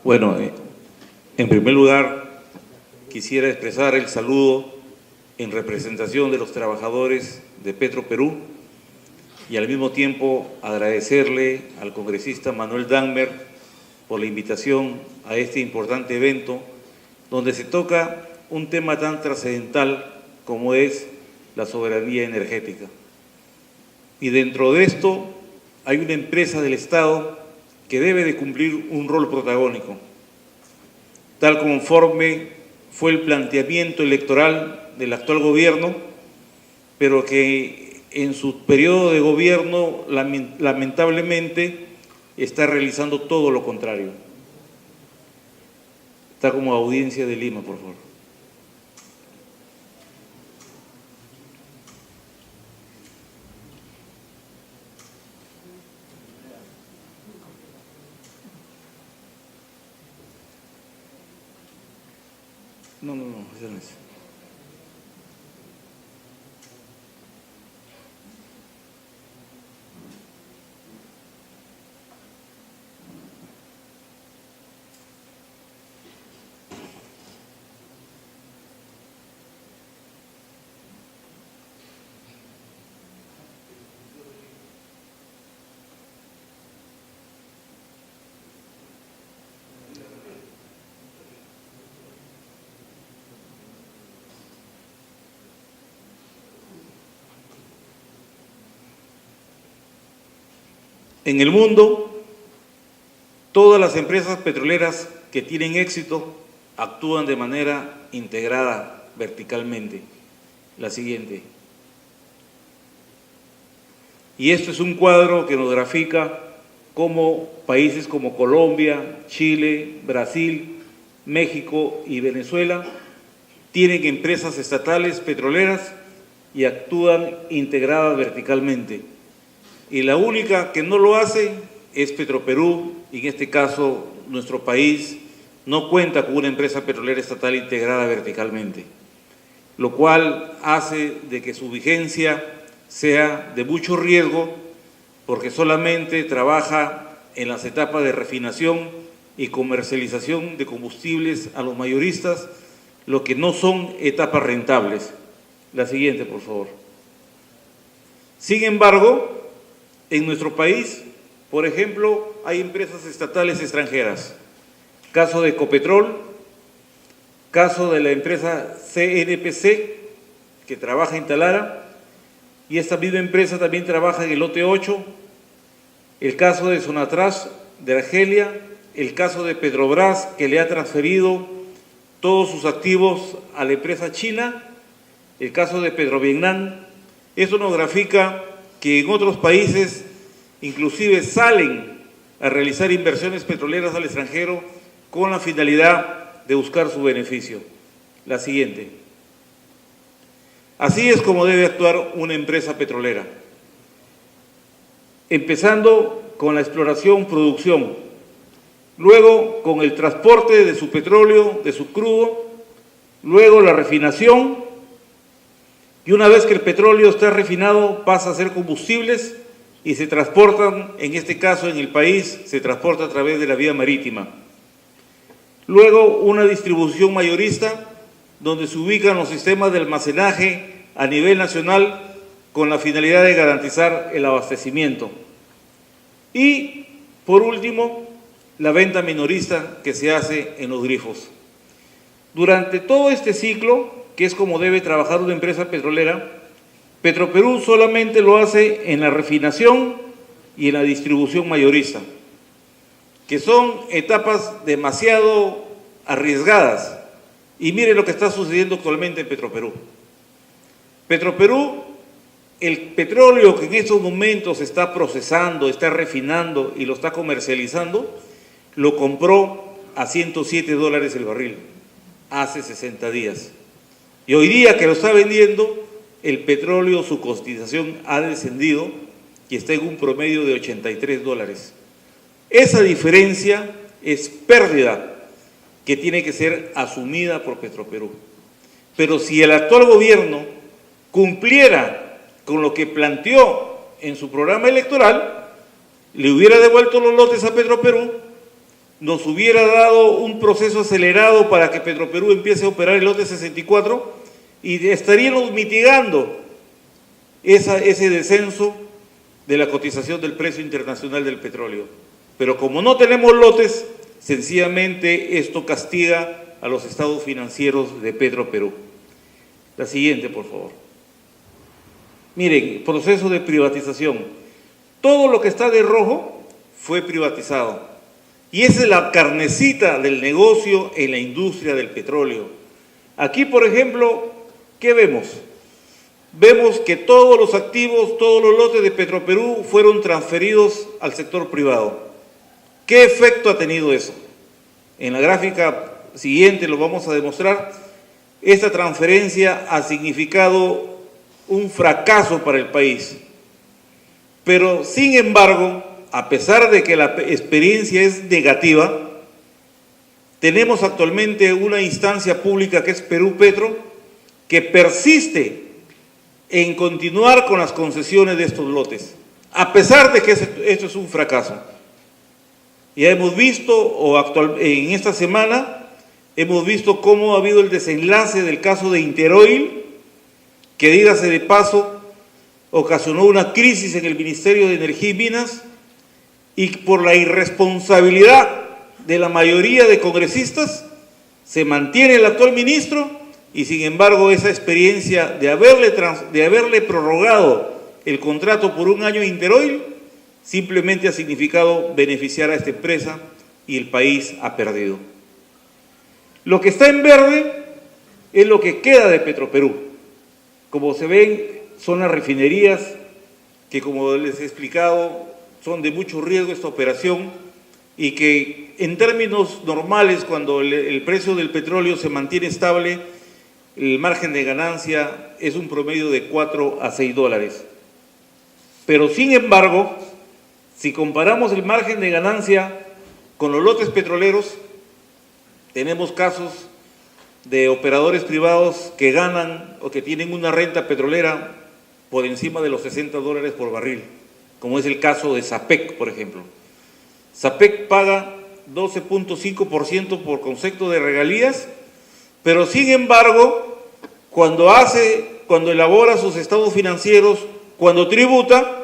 Bueno, en primer lugar, quisiera expresar el saludo en representación de los trabajadores de Petroperú y al mismo tiempo agradecerle al congresista Manuel Dagmer por la invitación a este importante evento donde se toca un tema tan trascendental como es la soberanía energética. Y dentro de esto hay una empresa del Estado que debe de cumplir un rol protagónico, tal conforme fue el planteamiento electoral del actual gobierno, pero que en su periodo de gobierno lamentablemente está realizando todo lo contrario. Está como audiencia de Lima, por favor. No, eso no es. En el mundo, todas las empresas petroleras que tienen éxito actúan de manera integrada verticalmente. La siguiente. Y esto es un cuadro que nos grafica cómo países como Colombia, Chile, Brasil, México y Venezuela tienen empresas estatales petroleras y actúan integradas verticalmente. Y la única que no lo hace es Petroperú, y en este caso nuestro país no cuenta con una empresa petrolera estatal integrada verticalmente, lo cual hace de que su vigencia sea de mucho riesgo porque solamente trabaja en las etapas de refinación y comercialización de combustibles a los mayoristas, lo que no son etapas rentables. La siguiente, por favor. Sin embargo, en nuestro país, por ejemplo, hay empresas estatales extranjeras. Caso de Ecopetrol, caso de la empresa CNPC, que trabaja en Talara, y esta misma empresa también trabaja en el lote 8, el caso de Sonatrach de Argelia, el caso de Petrobras, que le ha transferido todos sus activos a la empresa china, el caso de Petrovietnam. Esto nos grafica que en otros países inclusive salen a realizar inversiones petroleras al extranjero con la finalidad de buscar su beneficio. La siguiente. Así es como debe actuar una empresa petrolera. Empezando con la exploración, producción, luego con el transporte de su petróleo, de su crudo, luego la refinación, y una vez que el petróleo está refinado pasa a ser combustibles y se transportan, en este caso en el país, se transporta a través de la vía marítima. Luego una distribución mayorista donde se ubican los sistemas de almacenaje a nivel nacional con la finalidad de garantizar el abastecimiento. Y por último, la venta minorista que se hace en los grifos. Durante todo este ciclo, que es como debe trabajar una empresa petrolera, Petroperú solamente lo hace en la refinación y en la distribución mayorista, que son etapas demasiado arriesgadas. Y mire lo que está sucediendo actualmente en Petroperú. Petroperú, el petróleo que en estos momentos está procesando, está refinando y lo está comercializando, lo compró a $107 el barril hace 60 días. Y hoy día que lo está vendiendo, el petróleo, su cotización ha descendido y está en un promedio de $83. Esa diferencia es pérdida que tiene que ser asumida por Petroperú. Pero si el actual gobierno cumpliera con lo que planteó en su programa electoral, le hubiera devuelto los lotes a Petroperú nos hubiera dado un proceso acelerado para que Petroperú empiece a operar el lote 64 y estaríamos mitigando ese descenso de la cotización del precio internacional del petróleo. Pero como no tenemos lotes, sencillamente esto castiga a los estados financieros de Petroperú. La siguiente, por favor. Miren, proceso de privatización. Todo lo que está de rojo fue privatizado. Y esa es la carnecita del negocio en la industria del petróleo. Aquí, por ejemplo, ¿qué vemos? Vemos que todos los activos, todos los lotes de Petroperú fueron transferidos al sector privado. ¿Qué efecto ha tenido eso? En la gráfica siguiente lo vamos a demostrar. Esta transferencia ha significado un fracaso para el país. Pero, sin embargo, a pesar de que la experiencia es negativa, tenemos actualmente una instancia pública que es Perú Petro, que persiste en continuar con las concesiones de estos lotes, a pesar de que esto es un fracaso. Ya hemos visto, en esta semana, hemos visto cómo ha habido el desenlace del caso de Interoil, que, dígase de paso, ocasionó una crisis en el Ministerio de Energía y Minas, y por la irresponsabilidad de la mayoría de congresistas, se mantiene el actual ministro, y sin embargo esa experiencia de haberle prorrogado el contrato por un año a Interoil, simplemente ha significado beneficiar a esta empresa y el país ha perdido. Lo que está en verde es lo que queda de Petroperú. Como se ven, son las refinerías que, como les he explicado, son de mucho riesgo esta operación y que en términos normales, cuando el precio del petróleo se mantiene estable, el margen de ganancia es un promedio de 4 a 6 dólares. Pero sin embargo, si comparamos el margen de ganancia con los lotes petroleros, tenemos casos de operadores privados que ganan o que tienen una renta petrolera por encima de los 60 dólares por barril, como es el caso de SAPEC, por ejemplo. SAPEC paga 12.5% por concepto de regalías, pero sin embargo, cuando elabora sus estados financieros, cuando tributa,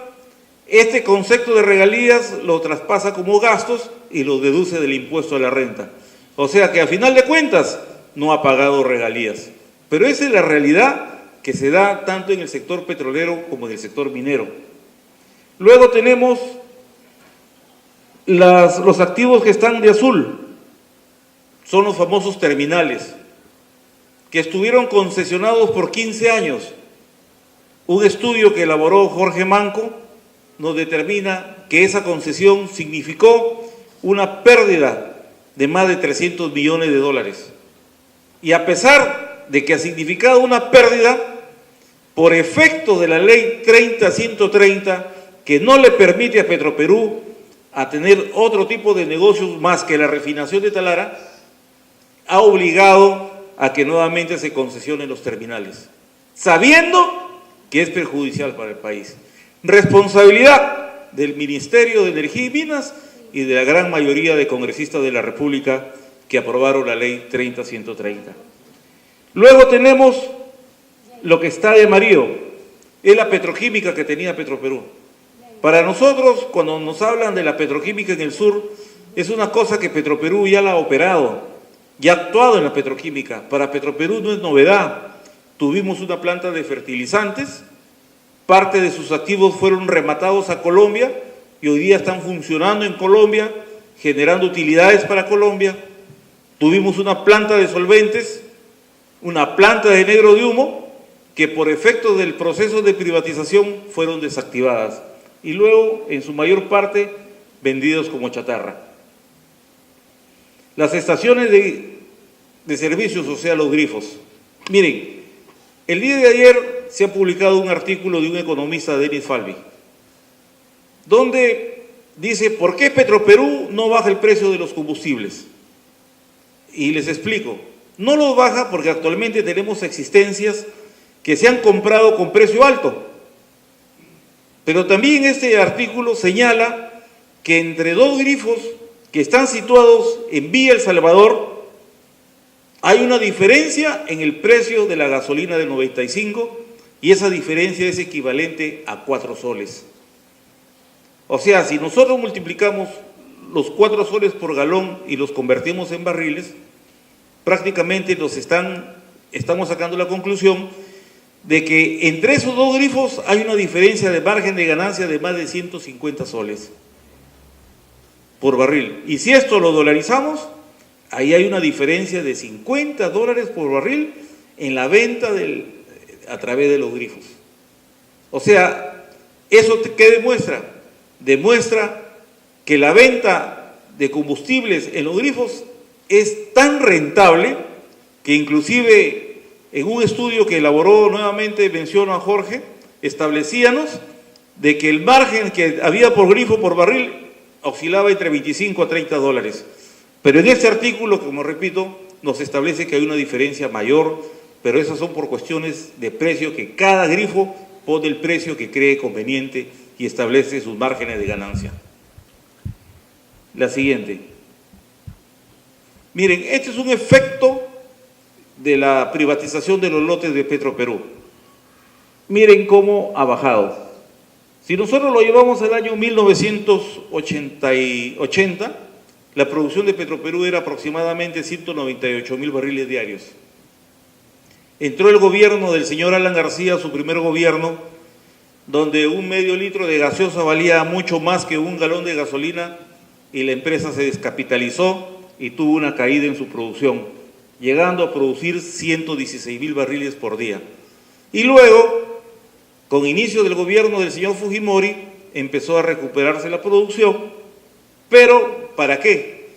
este concepto de regalías lo traspasa como gastos y lo deduce del impuesto a la renta. O sea que a final de cuentas no ha pagado regalías. Pero esa es la realidad que se da tanto en el sector petrolero como en el sector minero. Luego tenemos los activos que están de azul, son los famosos terminales, que estuvieron concesionados por 15 años. Un estudio que elaboró Jorge Manco nos determina que esa concesión significó una pérdida de más de 300 millones de dólares. Y a pesar de que ha significado una pérdida, por efecto de la ley 30-130, que no le permite a Petroperú a tener otro tipo de negocios más que la refinación de Talara, ha obligado a que nuevamente se concesionen los terminales, sabiendo que es perjudicial para el país. Responsabilidad del Ministerio de Energía y Minas y de la gran mayoría de congresistas de la República que aprobaron la ley 30-130. Luego tenemos lo que está de amarillo, es la petroquímica que tenía Petroperú. Para nosotros, cuando nos hablan de la petroquímica en el sur, es una cosa que Petroperú ya la ha operado, ya ha actuado en la petroquímica. Para Petroperú no es novedad. Tuvimos una planta de fertilizantes, parte de sus activos fueron rematados a Colombia y hoy día están funcionando en Colombia, generando utilidades para Colombia. Tuvimos una planta de solventes, una planta de negro de humo, que por efecto del proceso de privatización fueron desactivadas y luego, en su mayor parte, vendidos como chatarra. Las estaciones de servicios, o sea, los grifos. Miren, el día de ayer se ha publicado un artículo de un economista, Denis Falvi, donde dice, ¿por qué Petroperú no baja el precio de los combustibles? Y les explico, no los baja porque actualmente tenemos existencias que se han comprado con precio alto. Pero también este artículo señala que entre dos grifos que están situados en Villa El Salvador, hay una diferencia en el precio de la gasolina de 95 y esa diferencia es equivalente a 4 soles. O sea, si nosotros multiplicamos los 4 soles por galón y los convertimos en barriles, prácticamente estamos sacando la conclusión de que entre esos dos grifos hay una diferencia de margen de ganancia de más de 150 soles por barril. Y si esto lo dolarizamos, ahí hay una diferencia de 50 dólares por barril en la venta a través de los grifos. O sea, ¿eso qué demuestra? Demuestra que la venta de combustibles en los grifos es tan rentable que inclusive en un estudio que elaboró nuevamente, menciono a Jorge, establecíamos de que el margen que había por grifo por barril oscilaba entre 25 a 30 dólares. Pero en este artículo, como repito, nos establece que hay una diferencia mayor, pero esas son por cuestiones de precio, que cada grifo pone el precio que cree conveniente y establece sus márgenes de ganancia. La siguiente. Miren, este es un efecto de la privatización de los lotes de Petroperú. Miren cómo ha bajado. Si nosotros lo llevamos al año 1980, la producción de Petroperú era aproximadamente 198.000 barriles diarios. Entró el gobierno del señor Alan García, su primer gobierno, donde un medio litro de gaseosa valía mucho más que un galón de gasolina y la empresa se descapitalizó y tuvo una caída en su producción, llegando a producir 116.000 barriles por día. Y luego, con inicio del gobierno del señor Fujimori, empezó a recuperarse la producción, pero ¿para qué?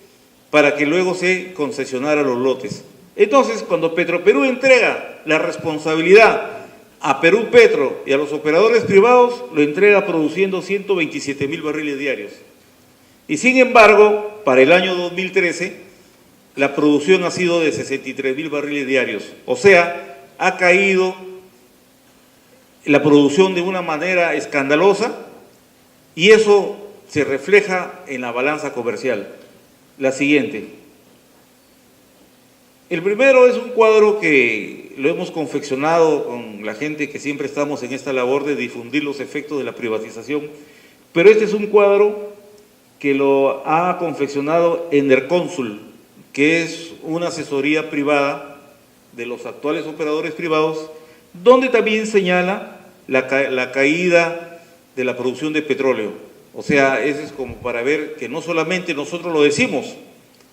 Para que luego se concesionara los lotes. Entonces, cuando Petroperú entrega la responsabilidad a Perú Petro y a los operadores privados, lo entrega produciendo 127.000 barriles diarios. Y sin embargo, para el año 2013, la producción ha sido de 63.000 barriles diarios. O sea, ha caído la producción de una manera escandalosa y eso se refleja en la balanza comercial. La siguiente. El primero es un cuadro que lo hemos confeccionado con la gente que siempre estamos en esta labor de difundir los efectos de la privatización, pero este es un cuadro que lo ha confeccionado Enerconsul, que es una asesoría privada de los actuales operadores privados, donde también señala la caída de la producción de petróleo. O sea, eso es como para ver que no solamente nosotros lo decimos,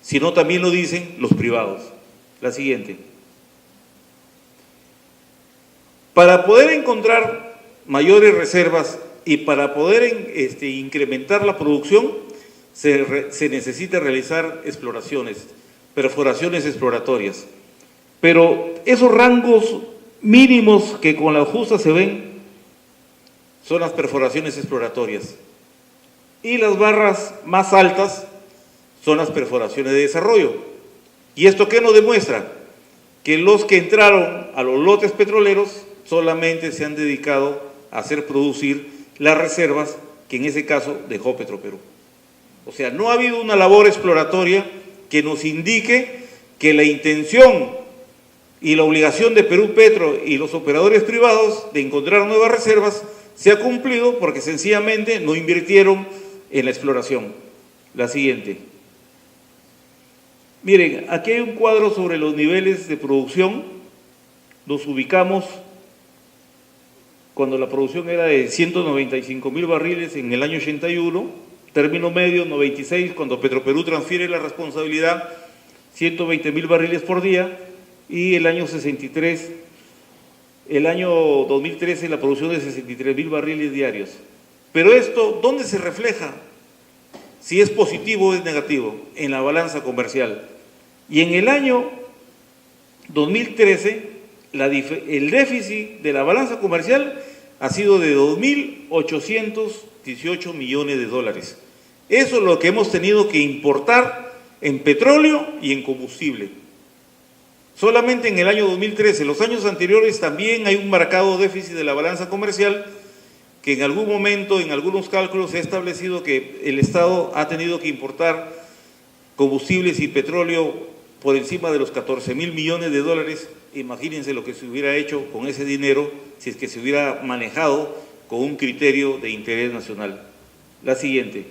sino también lo dicen los privados. La siguiente. Para poder encontrar mayores reservas y para poder incrementar la producción, se necesita realizar exploraciones, perforaciones exploratorias. Pero esos rangos mínimos que con la justa se ven son las perforaciones exploratorias. Y las barras más altas son las perforaciones de desarrollo. ¿Y esto qué nos demuestra? Que los que entraron a los lotes petroleros solamente se han dedicado a hacer producir las reservas que en ese caso dejó Petroperú. O sea, no ha habido una labor exploratoria que nos indique que la intención y la obligación de Perú Petro y los operadores privados de encontrar nuevas reservas se ha cumplido porque sencillamente no invirtieron en la exploración. La siguiente. Miren, aquí hay un cuadro sobre los niveles de producción. Nos ubicamos cuando la producción era de 195.000 barriles en el año 81, término medio 96, cuando Petroperú transfiere la responsabilidad, 120.000 barriles por día, y el año 63, el año 2013 la producción de 63.000 barriles diarios. Pero esto, ¿dónde se refleja? Si es positivo o es negativo, en la balanza comercial. Y en el año 2013, el déficit de la balanza comercial ha sido de 2.818 millones de dólares. Eso es lo que hemos tenido que importar en petróleo y en combustible. Solamente en el año 2013, los años anteriores también hay un marcado déficit de la balanza comercial que en algún momento, en algunos cálculos, se ha establecido que el Estado ha tenido que importar combustibles y petróleo por encima de los 14.000 millones de dólares. Imagínense lo que se hubiera hecho con ese dinero si es que se hubiera manejado con un criterio de interés nacional. La siguiente.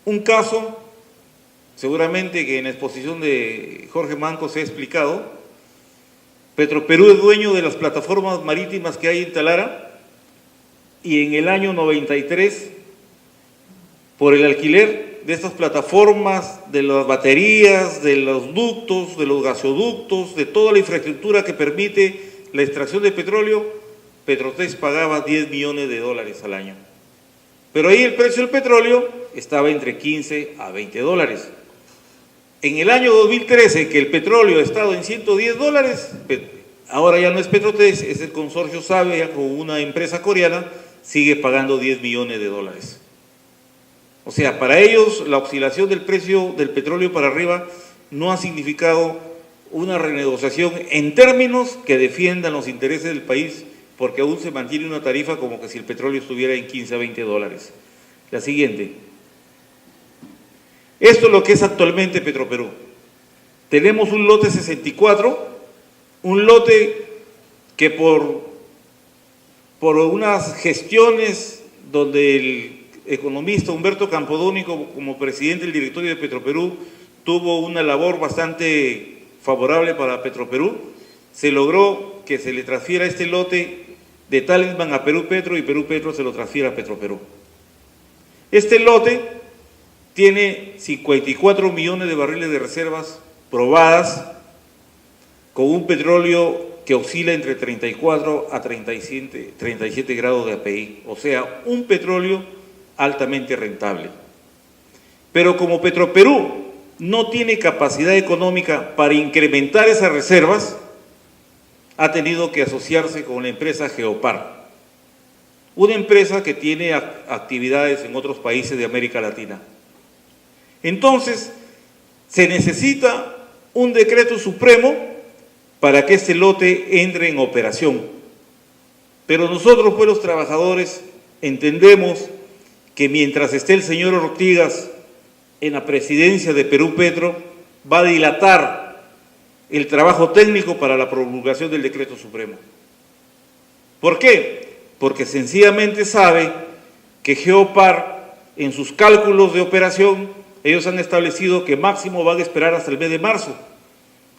Un caso, seguramente que en la exposición de Jorge Manco se ha explicado. Petroperú es dueño de las plataformas marítimas que hay en Talara y en el año 93, por el alquiler de estas plataformas, de las baterías, de los ductos, de los gasoductos, de toda la infraestructura que permite la extracción de petróleo, Petrotes pagaba 10 millones de dólares al año. Pero ahí el precio del petróleo estaba entre 15 a 20 dólares. En el año 2013, que el petróleo ha estado en 110 dólares, ahora ya no es Petrotes, es el consorcio SABE, ya con una empresa coreana, sigue pagando 10 millones de dólares. O sea, para ellos la oscilación del precio del petróleo para arriba no ha significado una renegociación en términos que defiendan los intereses del país, porque aún se mantiene una tarifa como que si el petróleo estuviera en 15 a 20 dólares. La siguiente. Esto es lo que es actualmente Petroperú. Tenemos un lote 64, un lote que por unas gestiones donde el economista Humberto Campodónico, como presidente del directorio de Petroperú, tuvo una labor bastante favorable para Petroperú, se logró que se le transfiera este lote de Talisman a Perú Petro y Perú Petro se lo transfiere a Petroperú. Este lote tiene 54 millones de barriles de reservas probadas, con un petróleo que oscila entre 34 a 37 grados de API, o sea, un petróleo altamente rentable. Pero como Petroperú no tiene capacidad económica para incrementar esas reservas, ha tenido que asociarse con la empresa Geopar, una empresa que tiene actividades en otros países de América Latina. Entonces, se necesita un decreto supremo para que este lote entre en operación. Pero nosotros, pues los trabajadores, entendemos que mientras esté el señor Ortigas en la presidencia de Perú Petro, va a dilatar el trabajo técnico para la promulgación del decreto supremo. ¿Por qué? Porque sencillamente sabe que Geopar, en sus cálculos de operación, ellos han establecido que máximo van a esperar hasta el mes de marzo.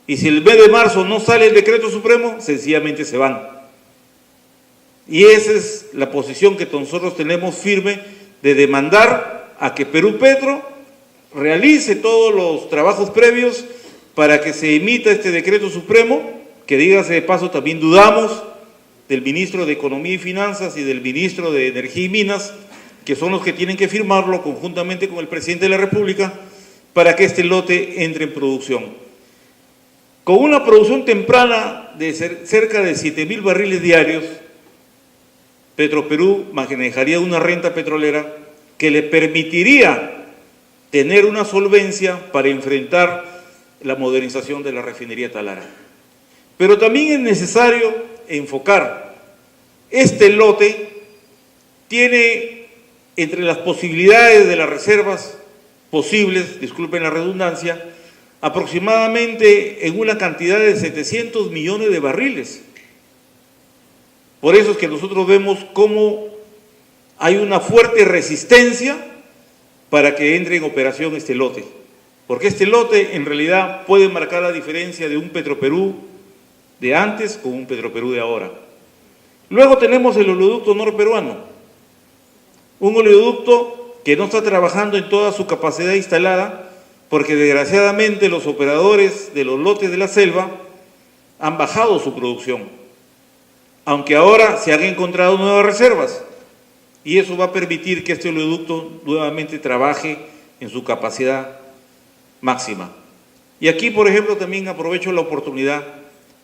Y si el mes de marzo no sale el decreto supremo, sencillamente se van. Y esa es la posición que nosotros tenemos firme de demandar a que Perú Petro realice todos los trabajos previos para que se emita este decreto supremo, que dígase de paso también dudamos del ministro de Economía y Finanzas y del ministro de Energía y Minas, que son los que tienen que firmarlo conjuntamente con el presidente de la República, para que este lote entre en producción. Con una producción temprana de cerca de 7.000 barriles diarios, Petroperú manejaría una renta petrolera que le permitiría tener una solvencia para enfrentar la modernización de la refinería Talara. Pero también es necesario enfocar, este lote tiene entre las posibilidades de las reservas posibles, disculpen la redundancia, aproximadamente en una cantidad de 700 millones de barriles. Por eso es que nosotros vemos cómo hay una fuerte resistencia para que entre en operación este lote. Porque este lote en realidad puede marcar la diferencia de un Petroperú de antes con un Petroperú de ahora. Luego tenemos el oleoducto norperuano, un oleoducto que no está trabajando en toda su capacidad instalada, porque desgraciadamente los operadores de los lotes de la selva han bajado su producción, aunque ahora se han encontrado nuevas reservas, y eso va a permitir que este oleoducto nuevamente trabaje en su capacidad máxima. Y aquí, por ejemplo, también aprovecho la oportunidad,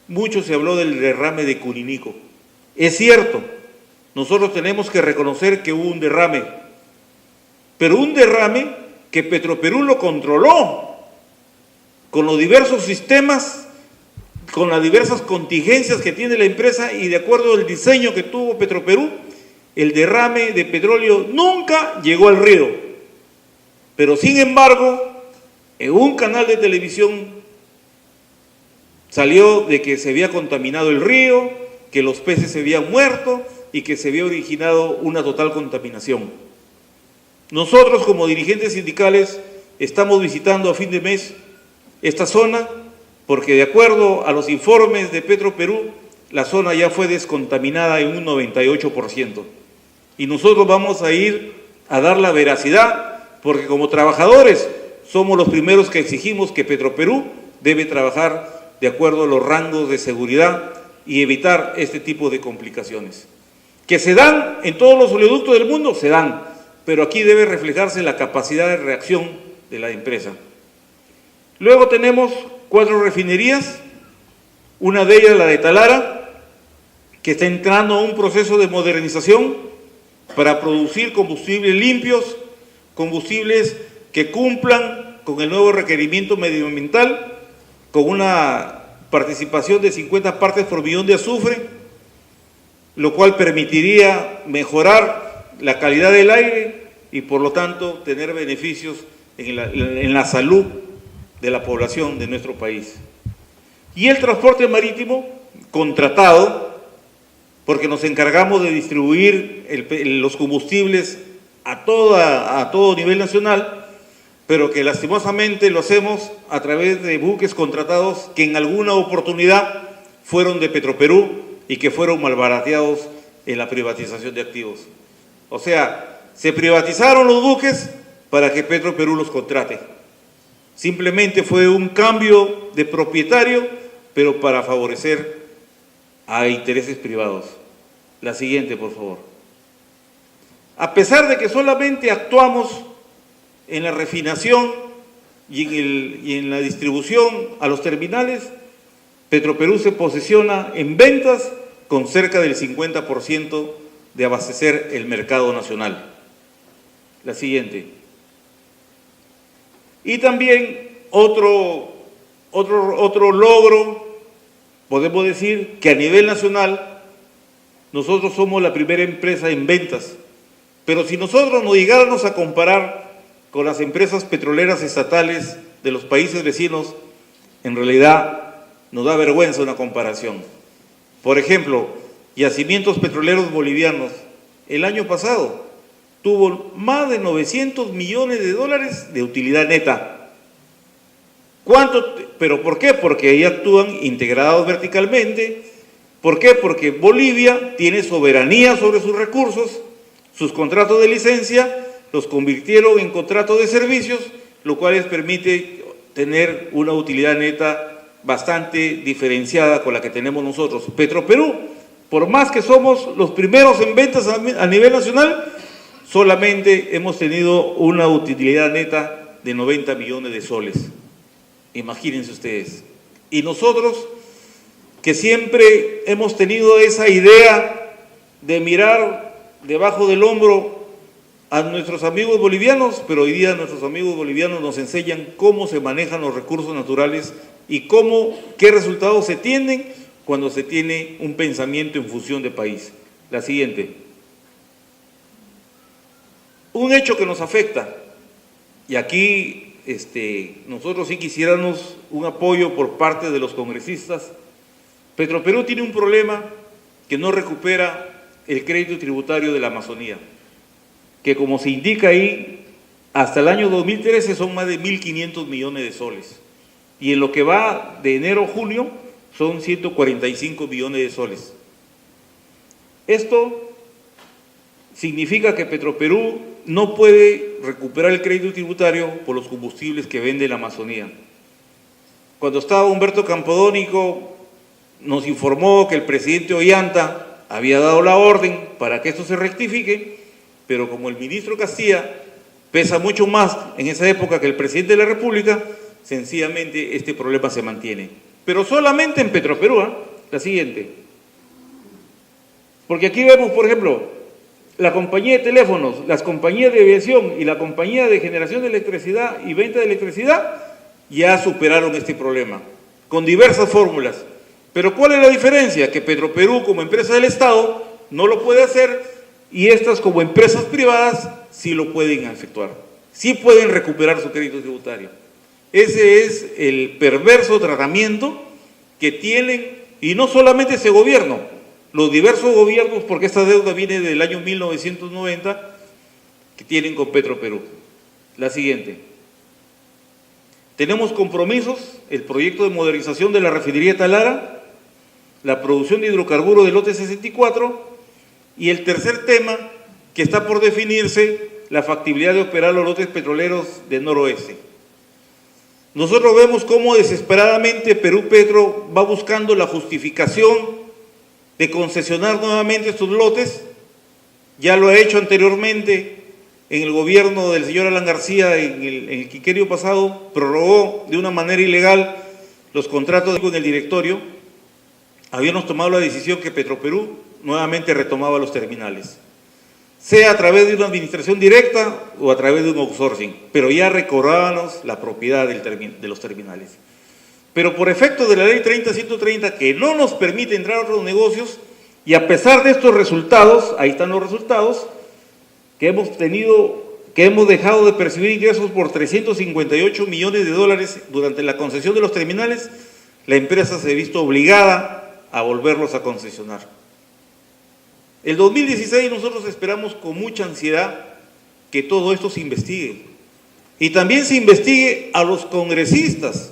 mucho se habló del derrame de Curinico. Es cierto, nosotros tenemos que reconocer que hubo un derrame, pero un derrame que Petroperú lo controló con los diversos sistemas, con las diversas contingencias que tiene la empresa y de acuerdo al diseño que tuvo Petroperú, el derrame de petróleo nunca llegó al río. Pero sin embargo, en un canal de televisión salió de que se había contaminado el río, que los peces se habían muerto y que se había originado una total contaminación. Nosotros, como dirigentes sindicales, estamos visitando a fin de mes esta zona porque, de acuerdo a los informes de Petroperú, la zona ya fue descontaminada en un 98%. Y nosotros vamos a ir a dar la veracidad porque, como trabajadores, somos los primeros que exigimos que Petroperú debe trabajar de acuerdo a los rangos de seguridad y evitar este tipo de complicaciones. Que se dan en todos los oleoductos del mundo, se dan, pero aquí debe reflejarse la capacidad de reacción de la empresa. Luego tenemos 4 refinerías, una de ellas la de Talara, que está entrando a un proceso de modernización para producir combustibles limpios, combustibles que cumplan con el nuevo requerimiento medioambiental, con una participación de 50 partes por millón de azufre, lo cual permitiría mejorar la calidad del aire y, por lo tanto, tener beneficios en la salud de la población de nuestro país. Y el transporte marítimo contratado, porque nos encargamos de distribuir los combustibles a todo nivel nacional, pero que lastimosamente lo hacemos a través de buques contratados que en alguna oportunidad fueron de Petroperú y que fueron malbarateados en la privatización de activos. O sea, se privatizaron los buques para que Petroperú los contrate. Simplemente fue un cambio de propietario, pero para favorecer a intereses privados. La siguiente, por favor. A pesar de que solamente actuamos en la refinación y en la distribución a los terminales, Petroperú se posiciona en ventas con cerca del 50% de abastecer el mercado nacional. La siguiente. Y también otro logro, podemos decir que a nivel nacional nosotros somos la primera empresa en ventas, pero si nosotros nos llegáramos a comparar con las empresas petroleras estatales de los países vecinos, en realidad nos da vergüenza una comparación. Por ejemplo, Yacimientos Petroleros Bolivianos, el año pasado tuvo más de 900 millones de dólares de utilidad neta. ¿Cuánto? ¿Pero por qué? Porque ahí actúan integrados verticalmente. ¿Por qué? Porque Bolivia tiene soberanía sobre sus recursos, sus contratos de licencia los convirtieron en contratos de servicios, lo cual les permite tener una utilidad neta bastante diferenciada con la que tenemos nosotros. Petroperú, por más que somos los primeros en ventas a nivel nacional, solamente hemos tenido una utilidad neta de 90 millones de soles. Imagínense ustedes. Y nosotros, que siempre hemos tenido esa idea de mirar debajo del hombro a nuestros amigos bolivianos, pero hoy día nuestros amigos bolivianos nos enseñan cómo se manejan los recursos naturales y qué resultados se tienen cuando se tiene un pensamiento en función de país. La siguiente. Un hecho que nos afecta, y aquí nosotros sí quisiéramos un apoyo por parte de los congresistas. Petroperú tiene un problema que no recupera el crédito tributario de la Amazonía, que, como se indica ahí, hasta el año 2013 son más de 1.500 millones de soles. Y en lo que va de enero a junio son 145 millones de soles. Esto significa que Petroperú no puede recuperar el crédito tributario por los combustibles que vende la Amazonía. Cuando estaba Humberto Campodónico, nos informó que el presidente Ollanta había dado la orden para que esto se rectifique, pero como el ministro Castilla pesa mucho más en esa época que el presidente de la República, sencillamente este problema se mantiene. Pero solamente en Petroperú, la siguiente. Porque aquí vemos, por ejemplo, la compañía de teléfonos, las compañías de aviación y la compañía de generación de electricidad y venta de electricidad ya superaron este problema, con diversas fórmulas. Pero ¿cuál es la diferencia? Que Petroperú, como empresa del Estado, no lo puede hacer y estas, como empresas privadas, sí lo pueden efectuar. sí pueden recuperar su crédito tributario. Ese es el perverso tratamiento que tienen, y no solamente ese gobierno, los diversos gobiernos, porque esta deuda viene del año 1990, que tienen con Petroperú. La siguiente. Tenemos compromisos, el proyecto de modernización de la refinería Talara, la producción de hidrocarburos del lote 64, y el tercer tema, que está por definirse, la factibilidad de operar los lotes petroleros del noroeste. Nosotros vemos cómo desesperadamente Perú Petro va buscando la justificación de concesionar nuevamente estos lotes. Ya lo ha hecho anteriormente en el gobierno del señor Alan García, en el quinquenio pasado, prorrogó de una manera ilegal los contratos con el directorio. Habíamos tomado la decisión que Petroperú nuevamente retomaba los terminales, sea a través de una administración directa o a través de un outsourcing, pero ya recobrábamos la propiedad de los terminales. Pero por efecto de la ley 30-130, que no nos permite entrar a otros negocios, y a pesar de estos resultados, ahí están los resultados, que hemos dejado de percibir ingresos por 358 millones de dólares durante la concesión de los terminales, la empresa se ha visto obligada a volverlos a concesionar. El 2016 nosotros esperamos con mucha ansiedad que todo esto se investigue, y también se investigue a los congresistas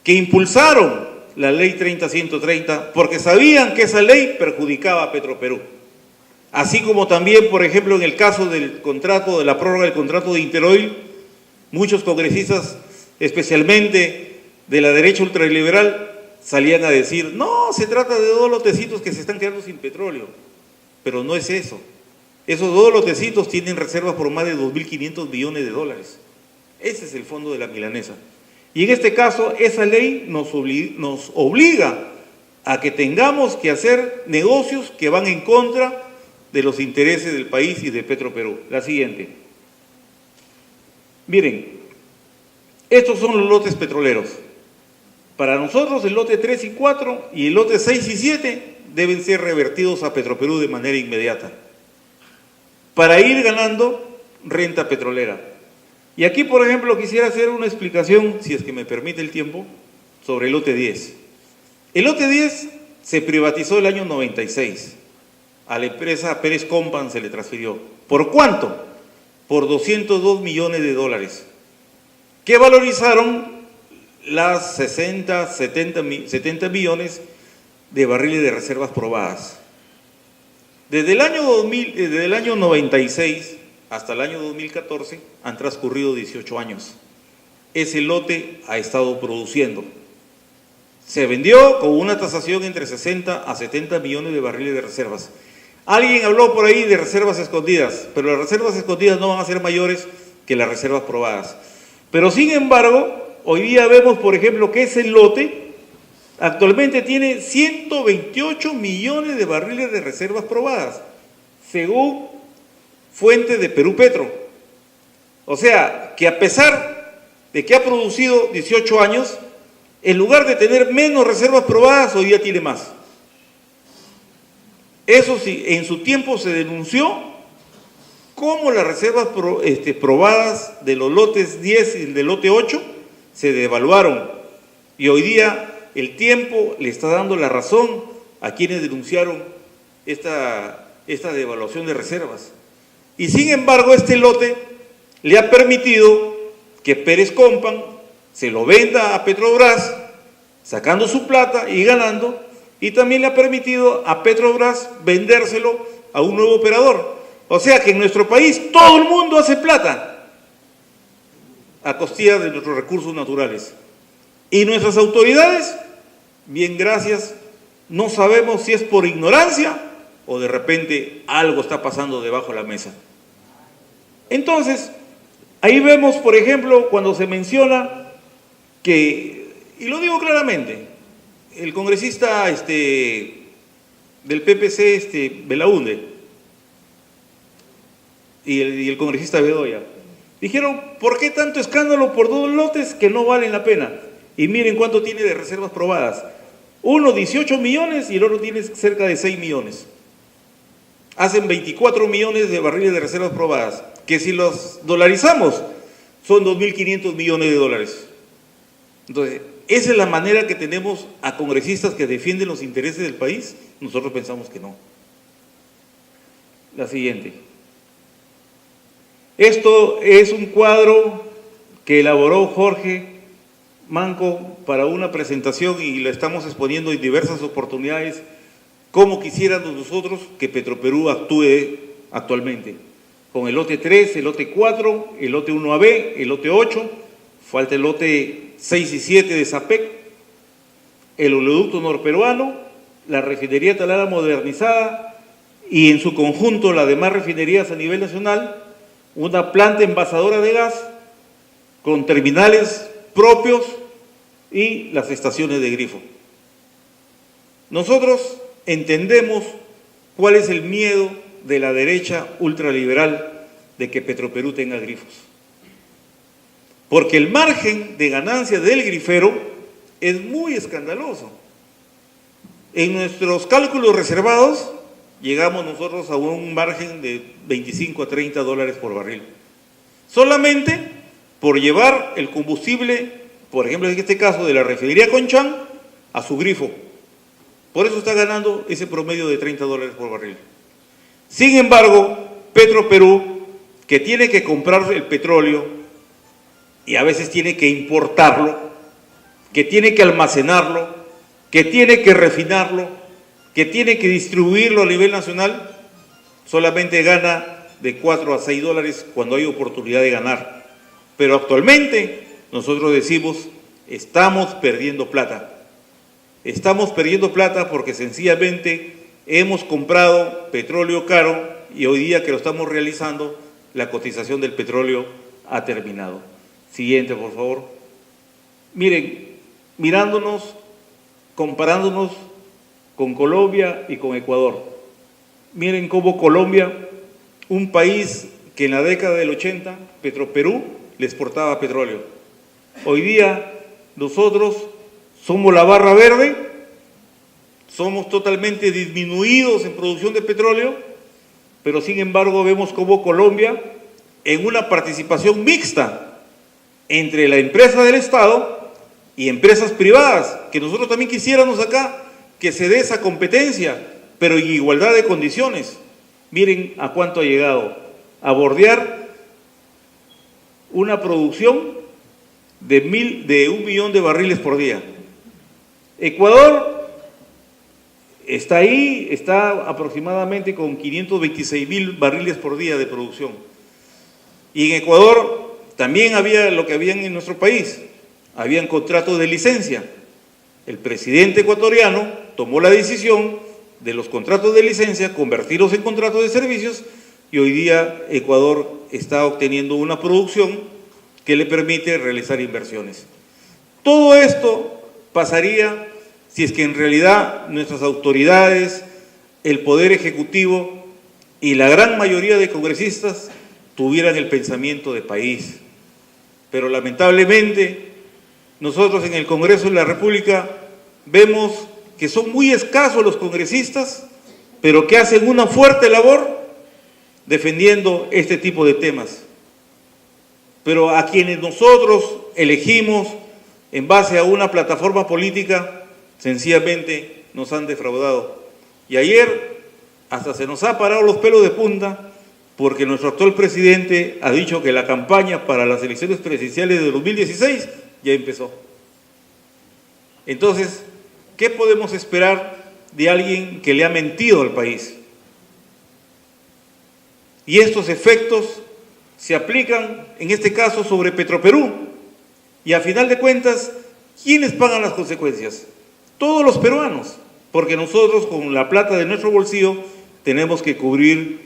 que impulsaron la ley 30-130 porque sabían que esa ley perjudicaba a Petroperú. Así como también, por ejemplo, en el caso del contrato, de la prórroga del contrato de Interoil, muchos congresistas, especialmente de la derecha ultraliberal, salían a decir, no, se trata de dos lotecitos que se están quedando sin petróleo. Pero no es eso. Esos dos lotecitos tienen reservas por más de 2.500 millones de dólares. Ese es el fondo de la milanesa. Y en este caso, esa ley nos obliga a que tengamos que hacer negocios que van en contra de los intereses del país y de Petroperú. La siguiente. Miren, estos son los lotes petroleros. Para nosotros el lote 3 y 4 y el lote 6 y 7 deben ser revertidos a Petroperú de manera inmediata para ir ganando renta petrolera. Y aquí, por ejemplo, quisiera hacer una explicación, si es que me permite el tiempo, sobre el lote 10. El lote 10 se privatizó el año 96. A la empresa Pérez Compan se le transfirió. ¿Por cuánto? Por 202 millones de dólares. Que valorizaron las 70 millones de barriles de reservas probadas. Desde el año 96 hasta el año 2014 han transcurrido 18 años. Ese lote ha estado produciendo. Se vendió con una tasación entre 60 a 70 millones de barriles de reservas. Alguien habló por ahí de reservas escondidas, pero las reservas escondidas no van a ser mayores que las reservas probadas. Pero sin embargo, hoy día vemos, por ejemplo, que ese lote actualmente tiene 128 millones de barriles de reservas probadas, según fuente de Perú Petro. O sea, que a pesar de que ha producido 18 años, en lugar de tener menos reservas probadas, hoy día tiene más. Eso sí, en su tiempo se denunció cómo las reservas probadas de los lotes 10 y del lote 8 se devaluaron. Y hoy día el tiempo le está dando la razón a quienes denunciaron esta devaluación de reservas. Y sin embargo, este lote le ha permitido que Pérez Compan se lo venda a Petrobras, sacando su plata y ganando, y también le ha permitido a Petrobras vendérselo a un nuevo operador. O sea que en nuestro país todo el mundo hace plata a costilla de nuestros recursos naturales. Y nuestras autoridades, bien gracias, no sabemos si es por ignorancia o de repente algo está pasando debajo de la mesa. Entonces, ahí vemos, por ejemplo, cuando se menciona que, y lo digo claramente, el congresista del PPC, Belaúnde, y el congresista Bedoya, dijeron, ¿por qué tanto escándalo por dos lotes que no valen la pena? Y miren cuánto tiene de reservas probadas. Uno 18 millones y el otro tiene cerca de 6 millones. hacen 24 millones de barriles de reservas probadas, que si los dolarizamos son 2.500 millones de dólares. Entonces, ¿esa es la manera que tenemos a congresistas que defienden los intereses del país? Nosotros pensamos que no. La siguiente. Esto es un cuadro que elaboró Jorge Manco para una presentación y la estamos exponiendo en diversas oportunidades, cómo quisiéramos nosotros que Petroperú actúe actualmente. Con el lote 3, el lote 4, el lote 1AB, el lote 8, falta el lote 6 y 7 de Zapec, el oleoducto norperuano, la refinería Talara modernizada y en su conjunto las demás refinerías a nivel nacional, una planta envasadora de gas con terminales propios y las estaciones de grifo. Nosotros entendemos cuál es el miedo de la derecha ultraliberal de que Petroperú tenga grifos. Porque el margen de ganancia del grifero es muy escandaloso. En nuestros cálculos reservados llegamos nosotros a un margen de 25 a 30 dólares por barril. Solamente por llevar el combustible, por ejemplo en este caso de la refinería Conchán, a su grifo. Por eso está ganando ese promedio de 30 dólares por barril. Sin embargo, Petroperú, que tiene que comprar el petróleo y a veces tiene que importarlo, que tiene que almacenarlo, que tiene que refinarlo, que tiene que distribuirlo a nivel nacional, solamente gana de 4 a 6 dólares cuando hay oportunidad de ganar. Pero actualmente nosotros decimos, estamos perdiendo plata. Estamos perdiendo plata porque sencillamente hemos comprado petróleo caro y hoy día que lo estamos realizando, la cotización del petróleo ha terminado. Siguiente, por favor. Miren, mirándonos, comparándonos con Colombia y con Ecuador. Miren cómo Colombia, un país que en la década del 80, Petroperú le exportaba petróleo. Hoy día nosotros somos la barra verde, somos totalmente disminuidos en producción de petróleo, pero sin embargo vemos cómo Colombia, en una participación mixta entre la empresa del Estado y empresas privadas, que nosotros también quisiéramos acá que se dé esa competencia, pero en igualdad de condiciones. Miren a cuánto ha llegado, a bordear una producción de 1 millón de barriles por día. Ecuador está ahí, está aproximadamente con 526.000 barriles por día de producción. Y en Ecuador también había lo que había en nuestro país, habían contratos de licencia. El presidente ecuatoriano tomó la decisión de los contratos de licencia, convertirlos en contratos de servicios, y hoy día Ecuador está obteniendo una producción que le permite realizar inversiones. Todo esto pasaría si es que en realidad nuestras autoridades, el Poder Ejecutivo y la gran mayoría de congresistas tuvieran el pensamiento de país. Pero lamentablemente nosotros en el Congreso de la República vemos que son muy escasos los congresistas, pero que hacen una fuerte labor defendiendo este tipo de temas. Pero a quienes nosotros elegimos en base a una plataforma política, sencillamente nos han defraudado. Y ayer hasta se nos ha parado los pelos de punta porque nuestro actual presidente ha dicho que la campaña para las elecciones presidenciales de 2016 ya empezó. Entonces, ¿qué podemos esperar de alguien que le ha mentido al país? Y estos efectos se aplican, en este caso, sobre Petroperú. Y a final de cuentas, ¿quiénes pagan las consecuencias? Todos los peruanos, porque nosotros con la plata de nuestro bolsillo tenemos que cubrir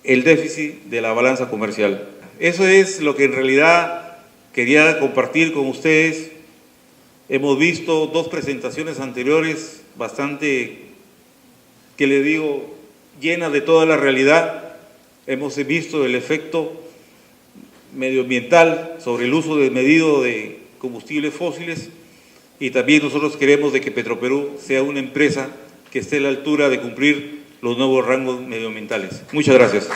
el déficit de la balanza comercial. Eso es lo que en realidad quería compartir con ustedes. Hemos visto 2 presentaciones anteriores bastante, que les digo, llenas de toda la realidad. Hemos visto el efecto medioambiental sobre el uso desmedido de combustibles fósiles y también nosotros queremos de que Petroperú sea una empresa que esté a la altura de cumplir los nuevos rangos medioambientales. Muchas gracias.